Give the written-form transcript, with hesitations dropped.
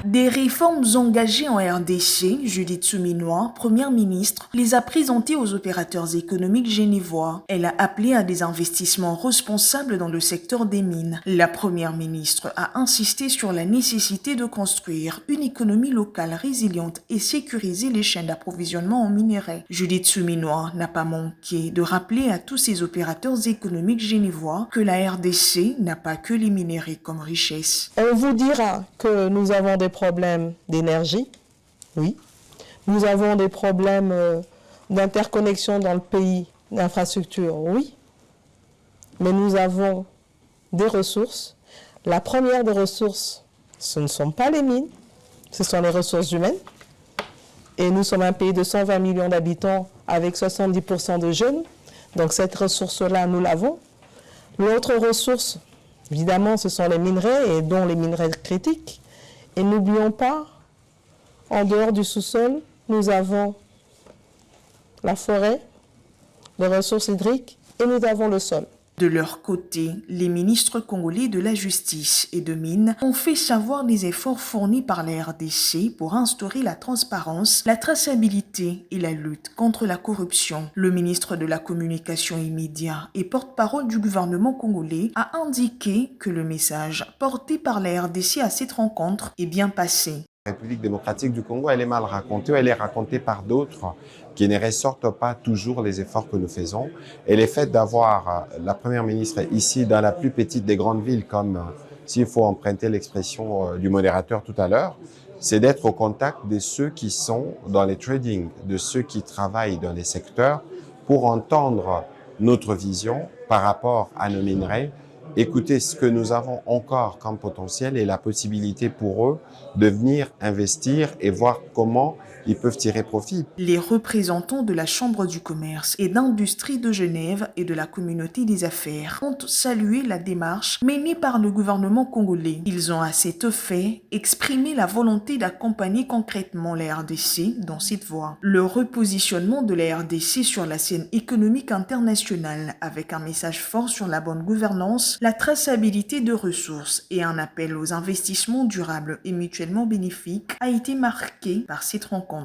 Des réformes engagées en RDC, Judith Souminois, première ministre, les a présentées aux opérateurs économiques genevois. Elle a appelé à des investissements responsables dans le secteur des mines. La première ministre a insisté sur la nécessité de construire une économie locale résiliente et sécuriser les chaînes d'approvisionnement en minerais. Judith Souminois n'a pas manqué de rappeler à tous ces opérateurs économiques genevois que la RDC n'a pas que les minerais comme richesse. On vous dira que nous avons des problèmes d'énergie, oui. Nous avons des problèmes d'interconnexion dans le pays, d'infrastructures, oui. Mais nous avons des ressources. La première des ressources, ce ne sont pas les mines, ce sont les ressources humaines. Et nous sommes un pays de 120 millions d'habitants avec 70% de jeunes. Donc cette ressource-là, nous l'avons. L'autre ressource, évidemment, ce sont les minerais, et dont les minerais critiques. Et n'oublions pas, en dehors du sous-sol, nous avons la forêt, les ressources hydriques, et nous avons le sol. De leur côté, les ministres congolais de la Justice et de Mines ont fait savoir les efforts fournis par la RDC pour instaurer la transparence, la traçabilité et la lutte contre la corruption. Le ministre de la Communication et Médias et porte-parole du gouvernement congolais a indiqué que le message porté par la RDC à cette rencontre est bien passé. La République démocratique du Congo, elle est mal racontée, elle est racontée par d'autres qui ne ressortent pas toujours les efforts que nous faisons. Et le fait d'avoir la première ministre ici dans la plus petite des grandes villes, comme s'il faut emprunter l'expression du modérateur tout à l'heure, c'est d'être au contact de ceux qui sont dans les trading, de ceux qui travaillent dans les secteurs pour entendre notre vision par rapport à nos minerais. Écoutez ce que nous avons encore comme potentiel et la possibilité pour eux de venir investir et voir comment ils peuvent tirer profit. Les représentants de la Chambre du commerce et d'industrie de Genève et de la communauté des affaires ont salué la démarche menée par le gouvernement congolais. Ils ont à cet effet exprimé la volonté d'accompagner concrètement la RDC dans cette voie. Le repositionnement de la RDC sur la scène économique internationale avec un message fort sur la bonne gouvernance, la traçabilité de ressources et un appel aux investissements durables et mutuellement bénéfiques a été marqué par cette rencontre.